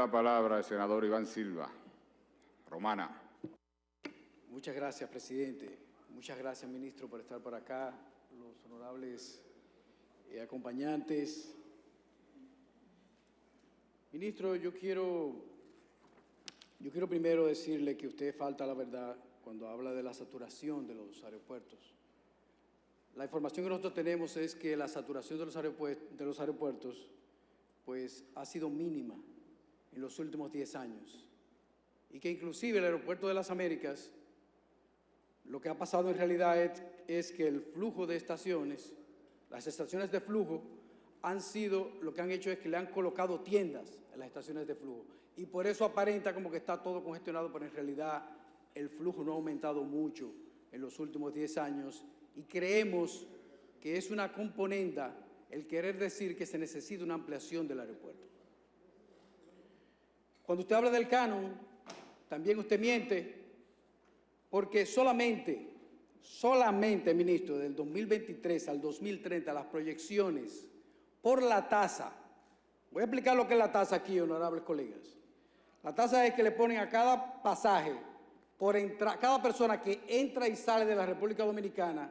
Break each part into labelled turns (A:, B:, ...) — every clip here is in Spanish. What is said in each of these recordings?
A: la palabra el senador Iván Silva. Romana.
B: Muchas gracias, presidente. Muchas gracias, ministro, por estar por acá, los honorables acompañantes. Ministro, yo quiero primero decirle que usted falta la verdad cuando habla de la saturación de los aeropuertos. La información que nosotros tenemos es que la saturación de los aeropuertos pues, ha sido mínima en los últimos 10 años y que inclusive el aeropuerto de las Américas, lo que ha pasado en realidad es que el flujo de estaciones, las estaciones de flujo, lo que han hecho es que le han colocado tiendas en las estaciones de flujo. Y por eso aparenta como que está todo congestionado, pero en realidad el flujo no ha aumentado mucho en los últimos 10 años. Y creemos que es una componenda el querer decir que se necesita una ampliación del aeropuerto. Cuando usted habla del canon, también usted miente, porque solamente, ministro, del 2023 al 2030, las proyecciones por la tasa, voy a explicar lo que es la tasa aquí, honorables colegas. La tasa es que le ponen a cada pasaje, cada persona que entra y sale de la República Dominicana,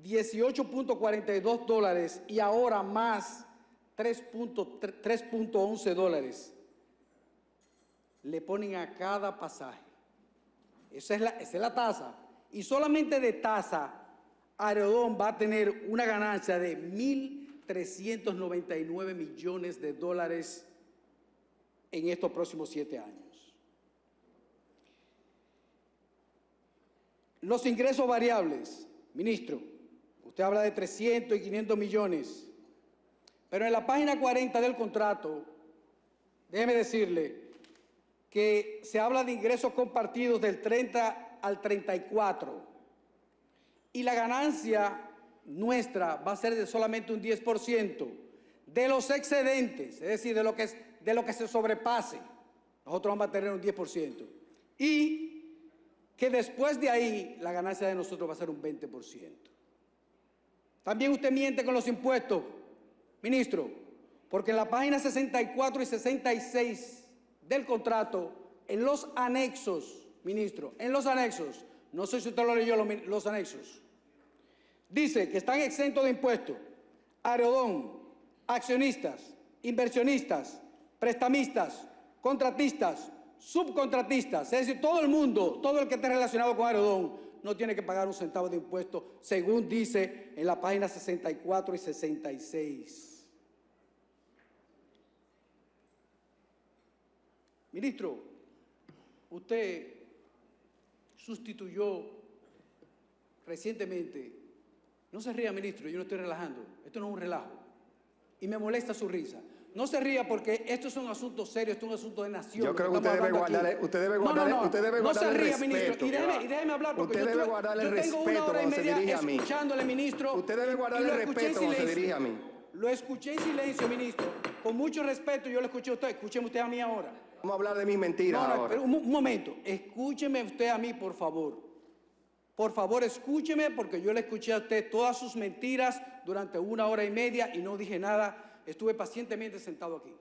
B: $18.42 y ahora más $3.11 le ponen a cada pasaje. Esa es la tasa. Y solamente de tasa, Aerodón va a tener una ganancia de $1.399 millones en estos próximos 7 años. Los ingresos variables, ministro, usted habla de 300 y 500 millones, pero en la página 40 del contrato, déjeme decirle que se habla de ingresos compartidos del 30 al 34 y la ganancia nuestra va a ser de solamente un 10% de los excedentes, es decir, de lo que se sobrepase. Nosotros vamos a tener un 10% y que después de ahí la ganancia de nosotros va a ser un 20%. También usted miente con los impuestos, ministro, porque en la página 64 y 66 del contrato, en los anexos, ministro, en los anexos, no sé si usted lo leyó, los anexos, dice que están exentos de impuestos Aerodón, accionistas, inversionistas, prestamistas, contratistas, subcontratistas, es decir, todo el mundo, todo el que esté relacionado con Aerodón no tiene que pagar un centavo de impuesto, según dice en la página 64 y 66. Ministro, usted sustituyó recientemente, no se ría, ministro, yo no estoy relajando, esto no es un relajo, y me molesta su risa. No se ría porque esto es un asunto serio, esto es un asunto de nación.
C: Yo creo que usted debe guardar el respeto.
B: Y déjeme hablar porque
C: usted debe guardar el respeto cuando se dirige a mí.
B: Escuchándole, ministro.
C: Usted debe guardar el respeto cuando se dirige a mí.
B: Lo escuché en silencio, ministro. Con mucho respeto yo lo escuché a usted. Escúcheme usted a mí ahora.
C: Vamos a hablar de mis mentiras ahora.
B: Pero un momento. Escúcheme usted a mí, por favor. Por favor, escúcheme porque yo le escuché a usted todas sus mentiras durante 1 hora y media y no dije nada. Estuve pacientemente sentado aquí.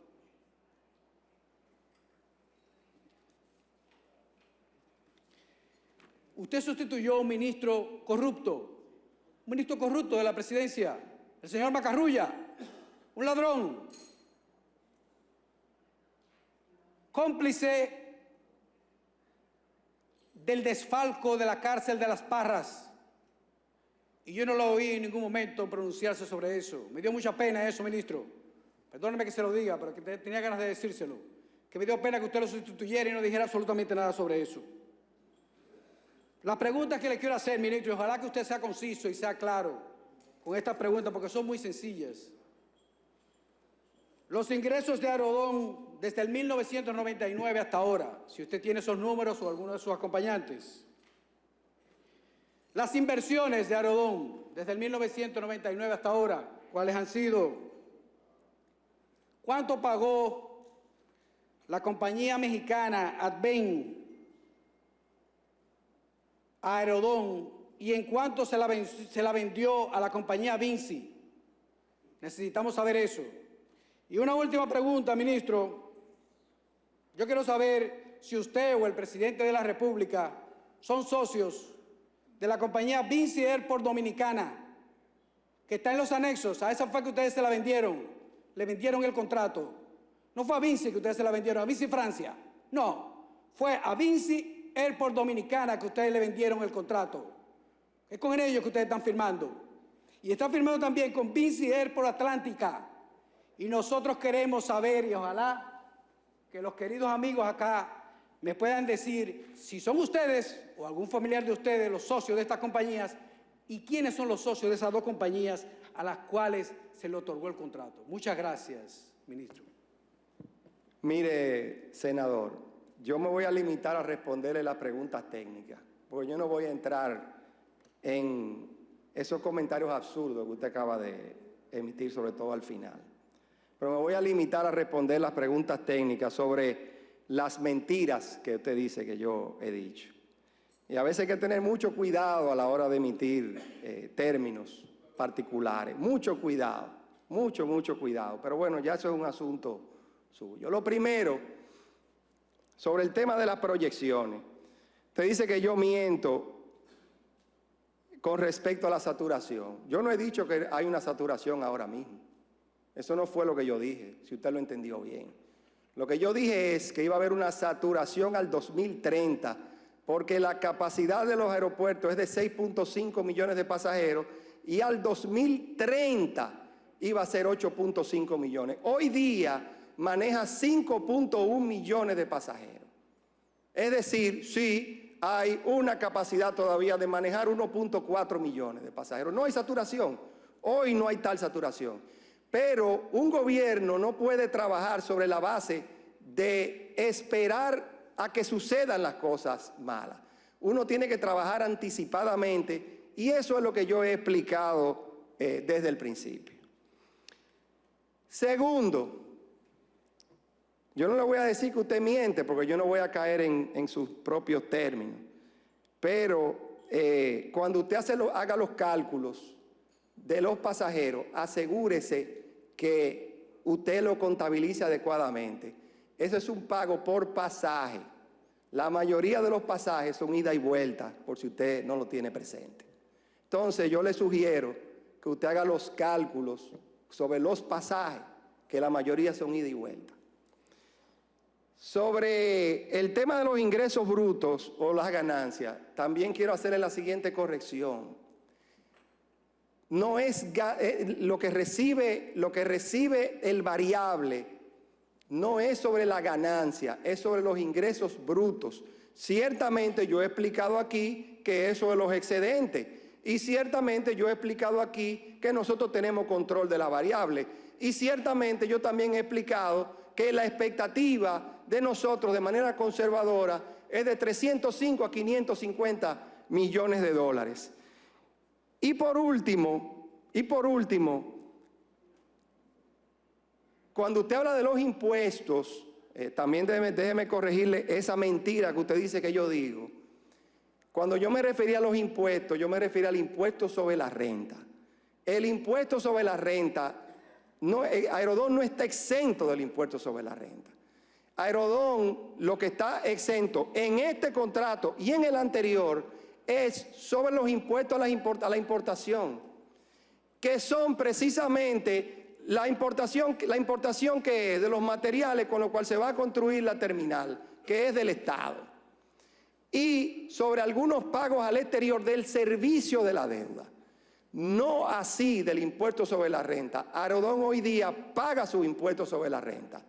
B: Usted sustituyó a un ministro corrupto de la presidencia, el señor Macarrulla, un ladrón, cómplice del desfalco de la cárcel de Las Parras. Y yo no lo oí en ningún momento pronunciarse sobre eso. Me dio mucha pena eso, ministro. Perdóneme que se lo diga, pero que tenía ganas de decírselo. Que me dio pena que usted lo sustituyera y no dijera absolutamente nada sobre eso. Las preguntas que le quiero hacer, ministro, y ojalá que usted sea conciso y sea claro con estas preguntas, porque son muy sencillas. Los ingresos de Aerodón desde el 1999 hasta ahora, si usted tiene esos números o alguno de sus acompañantes. Las inversiones de Aerodón desde el 1999 hasta ahora, ¿cuáles han sido? ¿Cuánto pagó la compañía mexicana Adven a Aerodón y en cuánto se la vendió a la compañía Vinci? Necesitamos saber eso. Y una última pregunta, ministro, Yo quiero saber si usted o el presidente de la República son socios de la compañía Vinci Airport Dominicana, que está en los anexos. A esa fue que ustedes se la vendieron. Le vendieron el contrato. No fue a Vinci que ustedes se la vendieron, a Vinci Francia. No, fue a Vinci Airport Dominicana que ustedes le vendieron el contrato. Es con ellos que ustedes están firmando. Y están firmando también con Vinci Airport Atlántica. Y nosotros queremos saber, y ojalá que los queridos amigos acá me puedan decir si son ustedes o algún familiar de ustedes los socios de estas compañías y quiénes son los socios de esas dos compañías a las cuales se le otorgó el contrato. Muchas gracias, ministro.
C: Mire, senador, yo me voy a limitar a responderle las preguntas técnicas, porque yo no voy a entrar en esos comentarios absurdos que usted acaba de emitir, sobre todo al final. Pero me voy a limitar a responder las preguntas técnicas sobre las mentiras que usted dice que yo he dicho. Y a veces hay que tener mucho cuidado a la hora de emitir términos particulares. Mucho cuidado, mucho cuidado. Pero bueno, ya eso es un asunto suyo. Lo primero, sobre el tema de las proyecciones. Usted dice que yo miento con respecto a la saturación. Yo no he dicho que hay una saturación ahora mismo. Eso no fue lo que yo dije, si usted lo entendió bien. Lo que yo dije es que iba a haber una saturación al 2030, porque la capacidad de los aeropuertos es de 6.5 millones de pasajeros y al 2030 iba a ser 8.5 millones. Hoy día maneja 5.1 millones de pasajeros. Es decir, sí, hay una capacidad todavía de manejar 1.4 millones de pasajeros. No hay saturación. Hoy no hay tal saturación. Pero un gobierno no puede trabajar sobre la base de esperar a que sucedan las cosas malas. Uno tiene que trabajar anticipadamente y eso es lo que yo he explicado desde el principio. Segundo, yo no le voy a decir que usted miente porque yo no voy a caer en sus propios términos. Pero cuando usted haga los cálculos de los pasajeros, asegúrese que usted lo contabilice adecuadamente. Eso es un pago por pasaje. La mayoría de los pasajes son ida y vuelta, por si usted no lo tiene presente. Entonces yo le sugiero que usted haga los cálculos sobre los pasajes, que la mayoría son ida y vuelta. Sobre el tema de los ingresos brutos o las ganancias, también quiero hacerle la siguiente corrección. No es lo que recibe el variable, no es sobre la ganancia, es sobre los ingresos brutos. Ciertamente yo he explicado aquí que eso de los excedentes y ciertamente yo he explicado aquí que nosotros tenemos control de la variable y ciertamente yo también he explicado que la expectativa de nosotros de manera conservadora es de 305 a 550 millones de dólares. Y por último, cuando usted habla de los impuestos, también déjeme corregirle esa mentira que usted dice que yo digo. Cuando yo me refería a los impuestos, yo me refería al impuesto sobre la renta. El impuesto sobre la renta, Aerodón no está exento del impuesto sobre la renta. Aerodón lo que está exento en este contrato y en el anterior es sobre los impuestos a la importación, que son precisamente la importación que es de los materiales con los cuales se va a construir la terminal, que es del Estado, y sobre algunos pagos al exterior del servicio de la deuda. No así del impuesto sobre la renta. Aerodón hoy día paga su impuesto sobre la renta.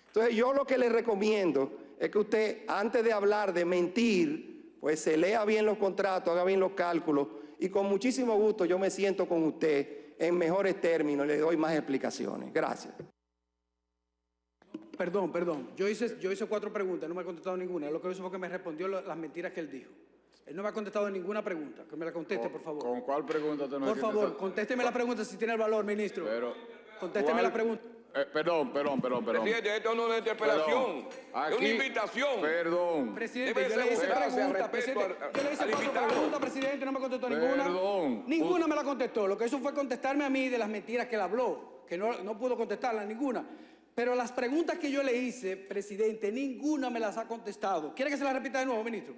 C: Entonces yo lo que le recomiendo es que usted, antes de hablar de mentir, pues se lea bien los contratos, haga bien los cálculos y con muchísimo gusto yo me siento con usted en mejores términos y le doy más explicaciones. Gracias.
B: Perdón. Yo hice 4 preguntas, no me ha contestado ninguna. Lo que hizo fue que me respondió las mentiras que él dijo. Él no me ha contestado ninguna pregunta. Que me la conteste, por favor.
A: ¿Con cuál pregunta te me
B: Por favor, contésteme la pregunta si tiene el valor, ministro. Contésteme la pregunta.
A: Perdón.
D: Presidente, esto no es una interpelación, es una invitación.
A: Perdón.
B: Presidente, yo le hice preguntas, presidente. Yo le hice 4 preguntas, presidente, no me contestó ninguna. Ninguna me la contestó. Lo que hizo fue contestarme a mí de las mentiras que él habló, que no pudo contestarla ninguna. Pero las preguntas que yo le hice, presidente, ninguna me las ha contestado. ¿Quiere que se las repita de nuevo, ministro?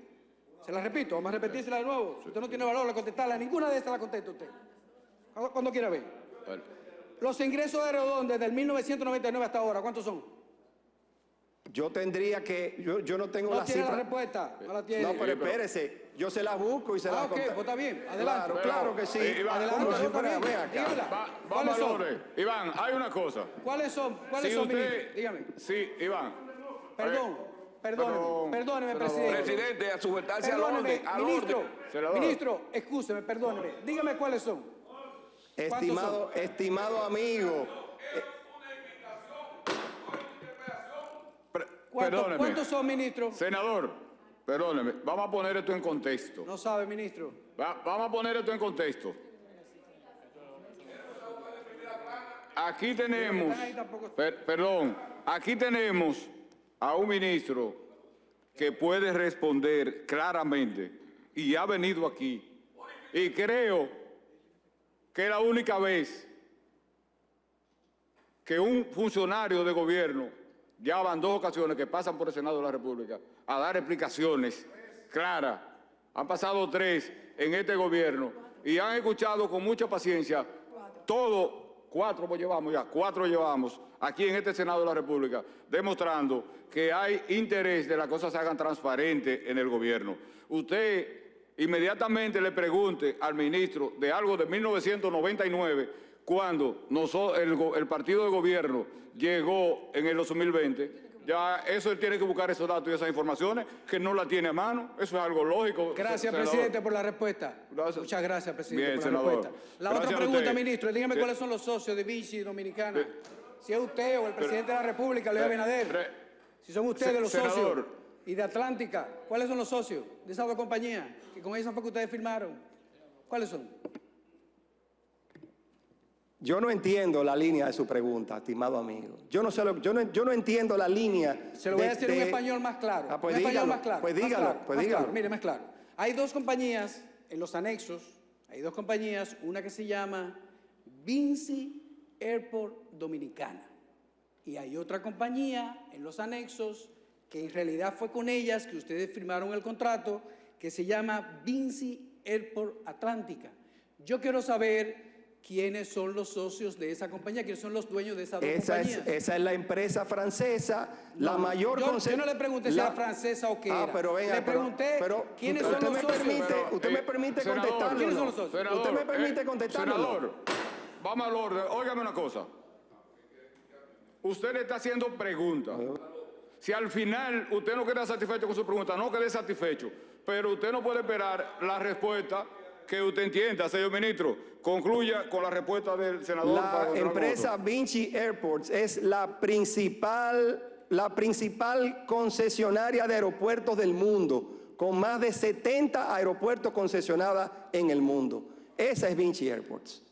B: Se las repito, vamos a repetírsela de nuevo. Si usted no tiene valor de contestarla, ninguna de estas la contesta usted. Cuando quiera ver.
A: Bueno,
B: Los ingresos de Redón desde el 1999 hasta ahora, ¿cuántos son?
C: Yo tendría que, yo no tengo
B: No
C: la
B: tiene
C: cifra.
B: la respuesta, no la tiene.
C: No, pero espérese, yo se la busco y se la
B: ok, pues está bien, adelante.
C: Claro,
A: Pero,
C: claro que sí.
A: Iván,
B: Adelante,
C: Como si
B: está
C: fuera,
B: bien,
C: ve acá.
B: dígamela.
A: vamos
B: ¿Cuáles
A: al
B: son?
A: orden. Iván, hay una cosa.
B: ¿Cuáles son,
A: Si
B: ministro?
A: usted,
B: Dígame.
A: sí, Iván.
B: Perdóneme,
A: Perdón,
B: perdóneme,
A: senador.
B: presidente.
D: Presidente, a sujetarse al
B: Perdóneme,
D: orden. Al
B: ministro,
D: orden.
A: Senador.
B: ministro, excúseme, perdóneme. Dígame cuáles son.
C: Estimado amigo,
A: Perdóneme.
B: ¿Cuántos son, ministro?
A: Senador, perdóneme, vamos a poner esto en contexto.
B: No sabe, ministro.
A: Vamos a poner esto en contexto. Aquí tenemos, perdón, aquí tenemos a un ministro que puede responder claramente y ha venido aquí. Y creo que es la única vez que un funcionario de gobierno, ya van 2 ocasiones que pasan por el Senado de la República a dar explicaciones claras. Han pasado 3 en este gobierno y han escuchado con mucha paciencia todo. 4 llevamos aquí en este Senado de la República, demostrando que hay interés de que las cosas se hagan transparentes en el gobierno. Usted inmediatamente le pregunte al ministro de algo de 1999, cuando el partido de gobierno llegó en el 2020, ya eso él tiene que buscar esos datos y esas informaciones, que no la tiene a mano. Eso es algo lógico.
B: Gracias,
A: senador.
B: presidente, por la respuesta.
A: Gracias.
B: Muchas gracias, presidente,
A: Bien,
B: por la
A: senador.
B: respuesta. La
A: Gracias
B: otra
A: a
B: pregunta,
A: usted.
B: ministro, dígame
A: Bien.
B: cuáles son los socios de Vichy Dominicana. Si es usted o el presidente de la República, Luis Abinader. Si son ustedes los
A: senador.
B: socios. Y de Atlántica, ¿cuáles son los socios de esas 2 compañías? Que con esas fue que ustedes firmaron. ¿Cuáles son?
C: yo no entiendo la línea de su pregunta, estimado amigo. Yo no entiendo la línea.
B: Se lo voy a decir en español más claro.
C: Pues
B: En español
C: dígalo,
B: más claro.
C: pues
B: más
C: dígalo,
B: claro,
C: pues
B: más
C: dígalo.
B: claro. Mire, más claro. Hay 2 compañías en los anexos, hay 2 compañías, una que se llama Vinci Airport Dominicana. Y hay otra compañía en los anexos, que en realidad fue con ellas que ustedes firmaron el contrato, que se llama Vinci Airport Atlántica. Yo quiero saber quiénes son los socios de esa compañía, quiénes son los dueños de esas 2 compañías.
C: Esa es la empresa francesa, la mayor...
B: Yo no le pregunté si era francesa o qué era.
C: Pero venga,
B: le pregunté quiénes son los socios.
C: ¿Usted me permite
A: senador,
C: contestarlo?
B: ¿quiénes son
C: ¿no?
B: los socios?
A: Senador,
C: ¿Usted me permite contestarlo?
A: Senador, vamos al orden. Óigame una cosa. Usted le está haciendo preguntas. Si al final usted no queda satisfecho con su pregunta, no quede satisfecho. Pero usted no puede esperar la respuesta que usted entienda, señor ministro. Concluya con la respuesta del senador.
C: La empresa Vinci Airports es la principal concesionaria de aeropuertos del mundo, con más de 70 aeropuertos concesionados en el mundo. Esa es Vinci Airports.